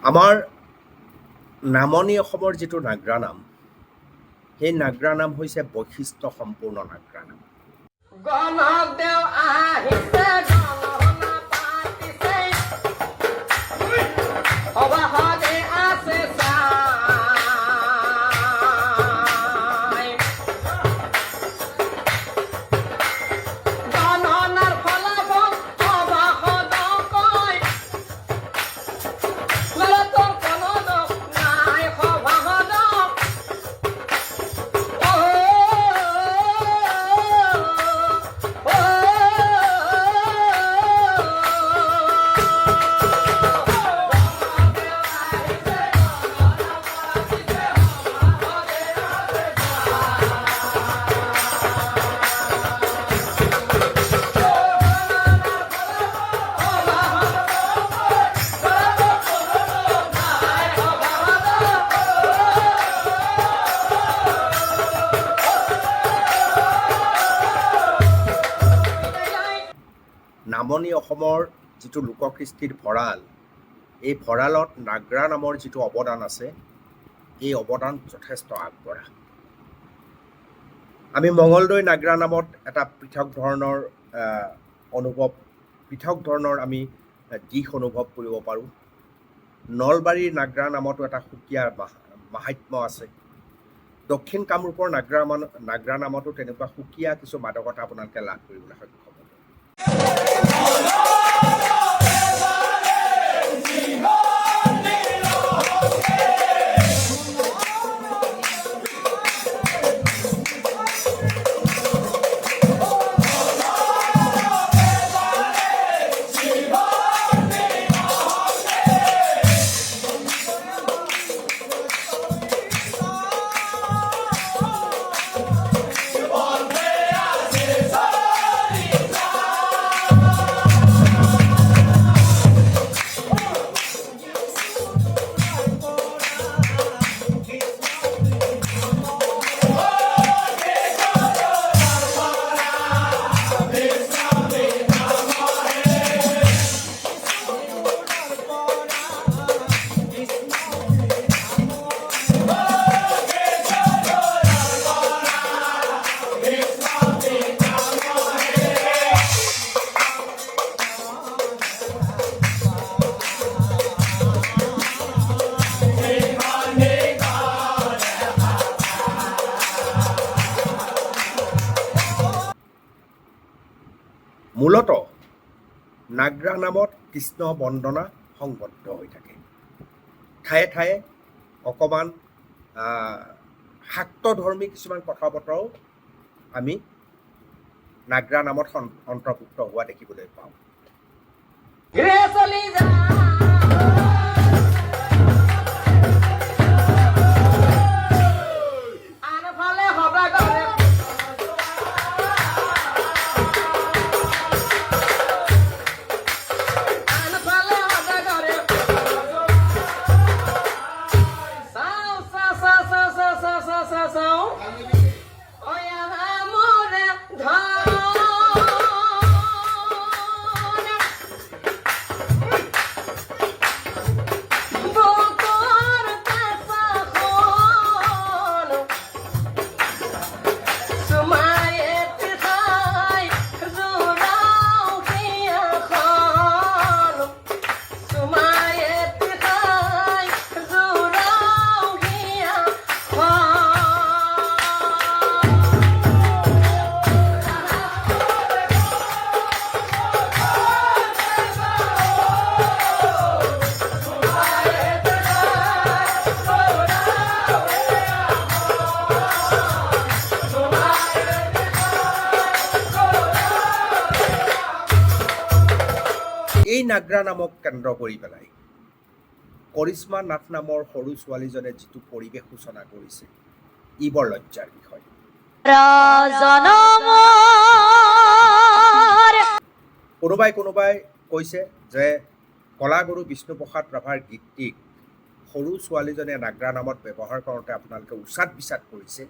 আমাৰ নামনি অসমৰ যিটো নাগ্ৰা নাম, সেই নাগ্ৰা নাম হৈছে বৈশিষ্ট্য সম্পূৰ্ণ নাগ্ৰা নাম। গণদেও আহিছে গণনা পাতিছে অবাহতে আছে চাই গণনাৰ ফলাফল অবাহত কয় ললতৰ কোনো দোষ নাই সভাহত নামনি অসমৰ যিটো লোককৃষ্টিৰ ভঁৰাল, এই ভঁৰালত নাগ্ৰা নামৰ যিটো অৱদান আছে, এই অৱদান যথেষ্ট আগবঢ়া। আমি মঙলদৈ নাগ্ৰা নামত এটা পৃথক ধৰণৰ আমি দিশ অনুভৱ কৰিব পাৰোঁ। নলবাৰীৰ নাগ্ৰা নামতো এটা সুকীয়া মাহাত্ম্য আছে। দক্ষিণ কামৰূপৰ নাগ্ৰা নামতো তেনেকুৱা সুকীয়া কিছু মাদকতা আপোনালোকে লাভ কৰিবলৈ সক্ষম হ'ব। মূলত নাগ্ৰা নামত কৃষ্ণ বন্দনা সংবদ্ধ হৈ থাকে। ঠায়ে ঠায়ে অকণমান শাক্তধৰ্মী কিছুমান কথা বতৰাও আমি নাগ্ৰা নামত অন্তৰ্ভুক্ত হোৱা দেখিবলৈ পাওঁ। এই নাগ্ৰা নামক কেন্দ্ৰ কৰি পেলাই কৰিশ্মা নাথ নামৰ সৰু ছোৱালীজনে যিটো পৰিৱেশ সূচনা কৰিছে, ই বৰ লজ্জাৰ বিষয়। কোনোবাই কৈছে যে কলাগুৰু বিষ্ণুপ্ৰসাদ ৰাভাৰ গীতটিক সৰু ছোৱালীজনে নাগ্ৰা নামত ব্যৱহাৰ কৰোঁতে আপোনালোকে উচাত বিচাত কৰিছে,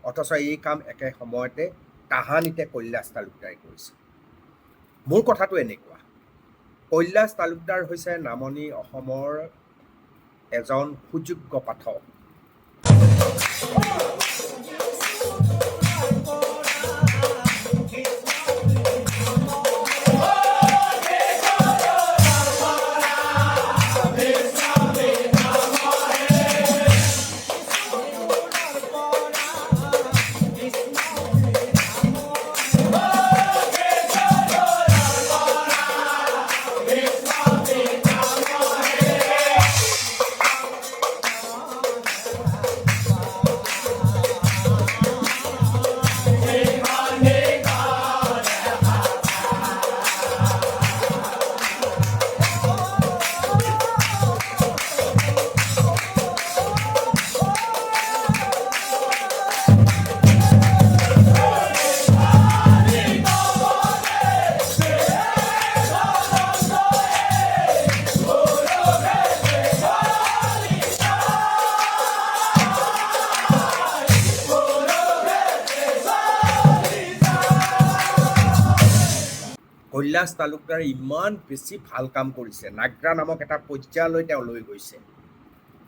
অথচ এই কাম একে সময়তে তাহানিতে কৈলাশ তালুকদাৰে কৰিছে। মোৰ কথাটো এনেকুৱা, কৈলাশ তালুকদাৰ হৈছে নামনি অসমৰ এজন সুযোগ্য পাঠক। কৈলাশ তালুকদাৰে ইমান বেছি ভাল কাম কৰিছে, নাগ্ৰা নামক এটা পৰ্যায়লৈ তেওঁ লৈ গৈছে।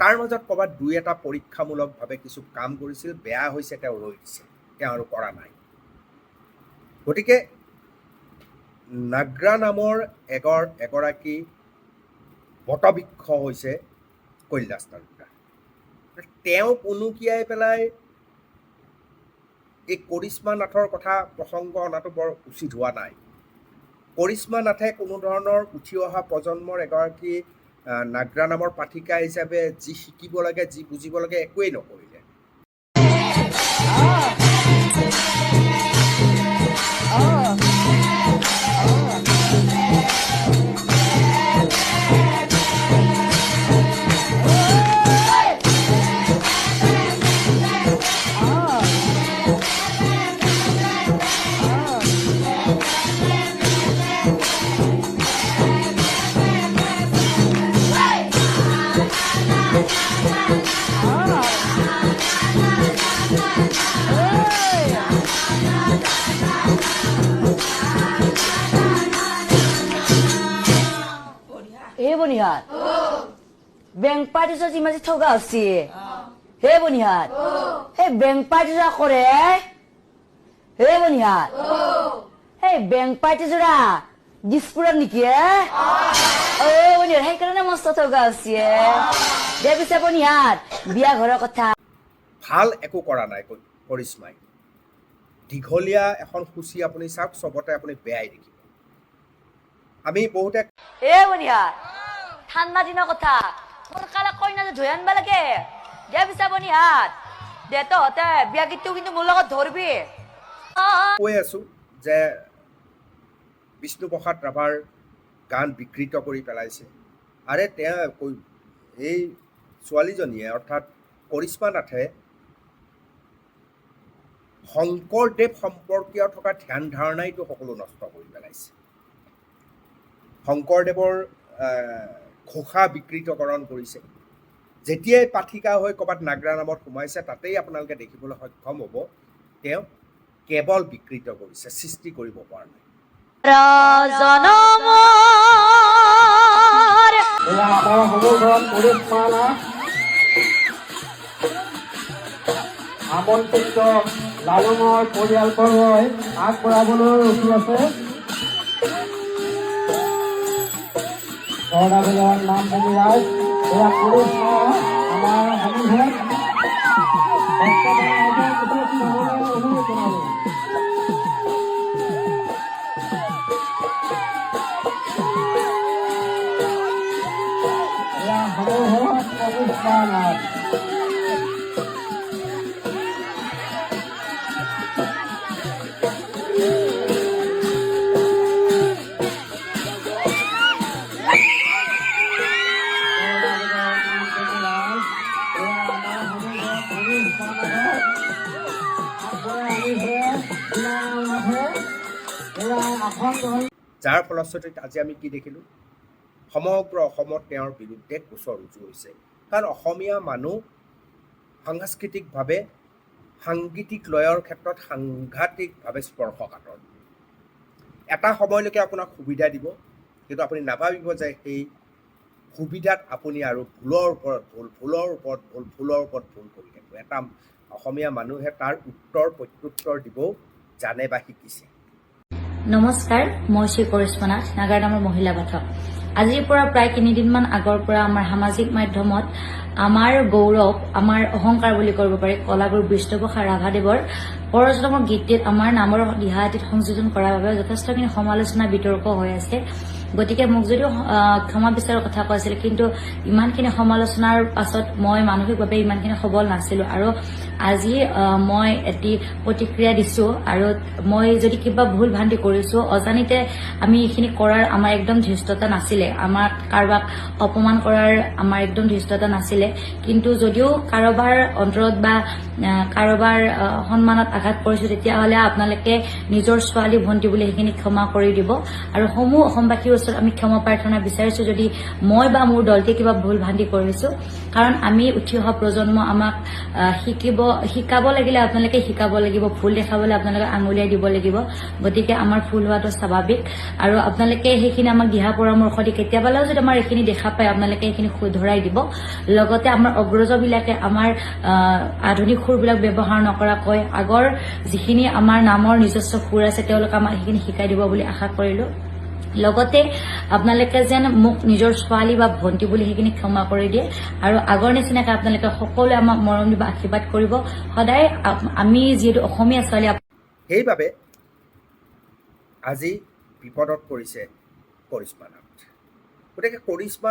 তাৰ মাজত ক'ৰবাত দুই এটা পৰীক্ষামূলকভাৱে কিছু কাম কৰিছিল, বেয়া হৈছে, তেওঁ ৰৈ দিছে, তেওঁ আৰু কৰা নাই। গতিকে নাগ্ৰা নামৰ এগৰাকী বটবৃক্ষ হৈছে কৈলাশ তালুকদাৰ। তেওঁক উনুকিয়াই পেলাই এই কৰিশ্মা নাথৰ কথা প্ৰসংগ অনাটো বৰ উচিত হোৱা নাই। কৰিশ্মা নাথে কোনো ধৰণৰ উঠি অহা প্ৰজন্মৰ এগৰাকী নাগ্ৰা নামৰ পাঠিকা হিচাপে যি শিকিব লাগে, যি বুজিব লাগে, একোৱেই নকৰিলে। হে বনিহাত বেংক পাৰ্টিছত ইমান যে ঠগা হৈছে হে বনিহাত সেই বেংক পাৰ্টিজোৰা কৰে হে বনিহাত সেই বেংক পাৰ্টিজোৰা দিছপুৰত নেকি বনিহাত সেইকাৰণে মস্ত ঠগা হৈছে দে পিছে বনিহাত বিয়া ঘৰৰ কথা ভাল একো কৰা নাই কৰিশ্মাই। দীঘলীয়া এখন সূচী আপুনি চাওক, চবতে আপুনি বেয়াই দেখিব। আমি বহুতে হে বনিহাত ঠাণ্ডা দিনৰ কথা সোনকালে কইনাটো ধুই আনিব লাগে দে পিছে বনিহাত দে তহঁতে বিয়া গীতটো কিন্তু মোৰ লগত ধৰবি কৈ আছোঁ যে বিষ্ণুপ্ৰসাদ ৰাভাৰ গান বিকৃত কৰি পেলাইছে। আৰে তেওঁ এই ছোৱালীজনীয়ে অৰ্থাৎ কৰিশ্মা নাথে শংকৰদেৱ সম্পৰ্কীয় থকা ধ্যান ধাৰণাইটো সকলো নষ্ট কৰি পেলাইছে। শংকৰদেৱৰ ঘোষা বিকৃতকৰণ কৰিছে। যেতিয়াই পাঠিকা হৈ ক'ৰবাত নাগ্ৰা নামত সোমাইছে, তাতেই আপোনালোকে দেখিবলৈ সক্ষম হ'ব তেওঁ কেৱল বিকৃত কৰিছে, সৃষ্টি কৰিব পৰা নাই। আমন্ত্ৰিত লালুঙৰ পৰিয়ালবৰ্গই আগবঢ়াবলৈ ৰখি আছে। বৰদাবজাৰ নাম ভূমিৰাজ এয়া পুৰুষ আমাৰ সন্মুখত এয়া সন্মুখত অনুষ্ঠানত যাৰ ফলশ্ৰুতিত আজি আমি কি দেখিলোঁ, সমগ্ৰ অসমত তেওঁৰ বিৰুদ্ধে গোচৰ ৰুজু হৈছে। কাৰণ অসমীয়া মানুহ সাংস্কৃতিকভাৱে সাংগীতিক লয়ৰ ক্ষেত্ৰত সাংঘাতিকভাৱে স্পৰ্শকাতৰ। এটা সময়লৈকে আপোনাক সুবিধা দিব, কিন্তু আপুনি নাভাবিব যে সেই সুবিধাত আপুনি আৰু ভুলৰ ওপৰত ভুল ভুলৰ ওপৰত ভুল ভুলৰ ওপৰত ভুল কৰি থাকিব। এটা অসমীয়া মানুহে তাৰ উত্তৰ প্ৰত্যুত্তৰ দিবও জানে বা শিকিছে। নমস্কাৰ, মই শ্ৰী কৰিশ্মা নাথ, নাগাৰ নামৰ মহিলা পাঠক। আজিৰ পৰা প্ৰায় 3 দিনমান আগৰ পৰা আমাৰ সামাজিক মাধ্যমত আমাৰ গৌৰৱ, আমাৰ অহংকাৰ বুলি কৰিব পাৰি কলাগুৰু বিষ্ণুপ্ৰসাদ ৰাভাদেৱৰ পৰজন্মৰ গীতটিত আমাৰ নামৰ দিহাটিত সংযোজন কৰাৰ বাবে যথেষ্টখিনি সমালোচনা বিতৰ্ক হৈ আছে। গতিকে মোক যদিও ক্ষমা বিচাৰৰ কথা কৈছিল, কিন্তু ইমানখিনি সমালোচনাৰ পাছত মই মানসিকভাৱে ইমানখিনি সবল নাছিলো আৰু আজি মই এটি প্ৰতিক্ৰিয়া দিছো। আৰু মই যদি কিবা ভুল ভ্ৰান্তি কৰিছো, অজানিতে আমি এইখিনি কৰাৰ আমাৰ একদম ধৃষ্টতা নাছিলে, আমাৰ কাৰোবাক অপমান কৰাৰ আমাৰ একদম ধৃষ্টতা নাছিলে। কিন্তু যদিও কাৰোবাৰ অন্তৰত বা কাৰোবাৰ সন্মানত আঘাত কৰিছো, তেতিয়াহ'লে আপোনালোকে নিজৰ ছোৱালী ভণ্টি বুলি সেইখিনি ক্ষমা কৰি দিব। আৰু সমূহ অসমবাসীৰ ওচৰত আমি ক্ষমা প্ৰাৰ্থনা বিচাৰিছো যদি মই বা মোৰ দলটোৱে কিবা ভুল ভ্ৰান্তি কৰিছো। কাৰণ আমি উঠি অহা প্ৰজন্ম, আমাক শিকাব লাগিলে আপোনালোকে শিকাব লাগিব, ভুল দেখাবলৈ আপোনালোকে আঙুলিয়াই দিব লাগিব। গতিকে আমাৰ ভুল হোৱাটো স্বাভাৱিক আৰু আপোনালোকে সেইখিনি আমাক দিহা পৰামৰ্শ দি কেতিয়াবালেও যদি আমাৰ এইখিনি দেখা পায় আপোনালোকে এইখিনি শুধৰাই দিব। লগতে আমাৰ অগ্ৰজবিলাকে আমাৰ আধুনিক সুৰবিলাক ব্যৱহাৰ নকৰাকৈ আগৰ যিখিনি আমাৰ নামৰ নিজস্ব সুৰ আছে তেওঁলোকে আমাক সেইখিনি শিকাই দিব বুলি আশা কৰিলো। লগতে আপোনালোকে যেন মোক নিজৰ ছোৱালী বা ভণ্টি বুলি সেইখিনি ক্ষমা কৰি দিয়ে আৰু আগৰ নিচিনাকৈ আপোনালোকে সকলোৱে আমাক মৰম দিব, আশীৰ্বাদ কৰিব সদায়। আমি যিহেতু অসমীয়া ছোৱালী, সেইবাবে আজি বিপদত পৰিছে কৰিশ্মা নাথ। গতিকে কৰিশ্মা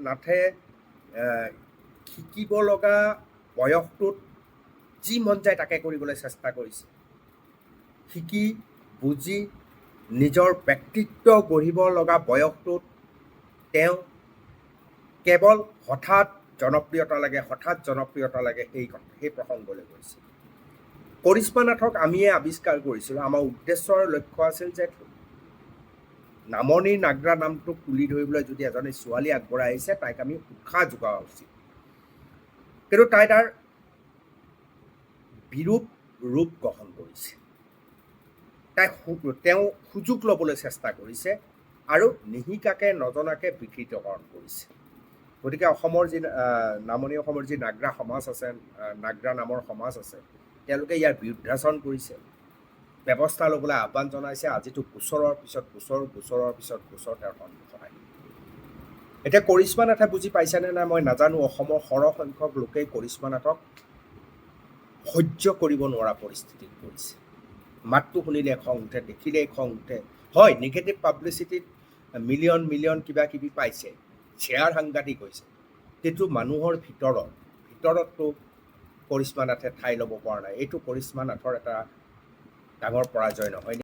নাথে শিকিব লগা বয়সটোত যি মন যায় তাকে কৰিবলৈ চেষ্টা কৰিছে। শিকি বুজি নিজৰ ব্যক্তিত্ব গঢ়িব লগা বয়সটোত তেওঁ কেৱল হঠাৎ জনপ্ৰিয়তা লাগে সেই প্ৰসংগলৈ গৈছে। কৰিশ্মা নাথক আমিয়ে আৱিষ্কাৰ কৰিছিলোঁ। আমাৰ উদ্দেশ্য আৰু লক্ষ্য আছিল যে নামনিৰ নাগ্ৰা নামটোক তুলি ধৰিবলৈ যদি এজনী ছোৱালী আগবঢ়াই আহিছে, তাইক আমি উৎসাহ যোগোৱা উচিত। কিন্তু তাই তাৰ বিৰূপ ৰূপ গ্ৰহণ কৰিছে। তেওঁ সুযোগ ল'বলৈ চেষ্টা কৰিছে আৰু নিশিকাকে নজনাকে বিকৃতকৰণ কৰিছে। গতিকে নামনি অসমৰ যি নাগ্ৰা সমাজ আছে, নাগ্ৰা নামৰ সমাজ আছে, তেওঁলোকে ইয়াৰ বিৰুদ্ধাচৰণ কৰিছে, ব্যৱস্থা ল'বলৈ আহ্বান জনাইছে। আজিতো গোচৰৰ পিছত গোচৰ তেওঁৰ সন্মুখত আহিল। এতিয়া কৰিশ্মা নাথে বুজি পাইছেনে নাই মই নাজানো। অসমৰ সৰহসংখ্যক লোকেই কৰিশ্মা নাথক সহ্য কৰিব নোৱাৰা পৰিস্থিতিত পৰিছে। মাতটো শুনিলে খং উঠে, দেখিলেই খং উঠে। হয়, নিগেটিভ পাব্লিচিটিত মিলিয়ন কিবা কিবি পাইছে, শ্বেয়াৰ সাংঘাতিক হৈছে, কিন্তু মানুহৰ ভিতৰততো কৰিশ্মা নাথে ঠাই ল'ব পৰা নাই। এইটো কৰিশ্মা নাথৰ এটা ডাঙৰ পৰাজয় নহয়।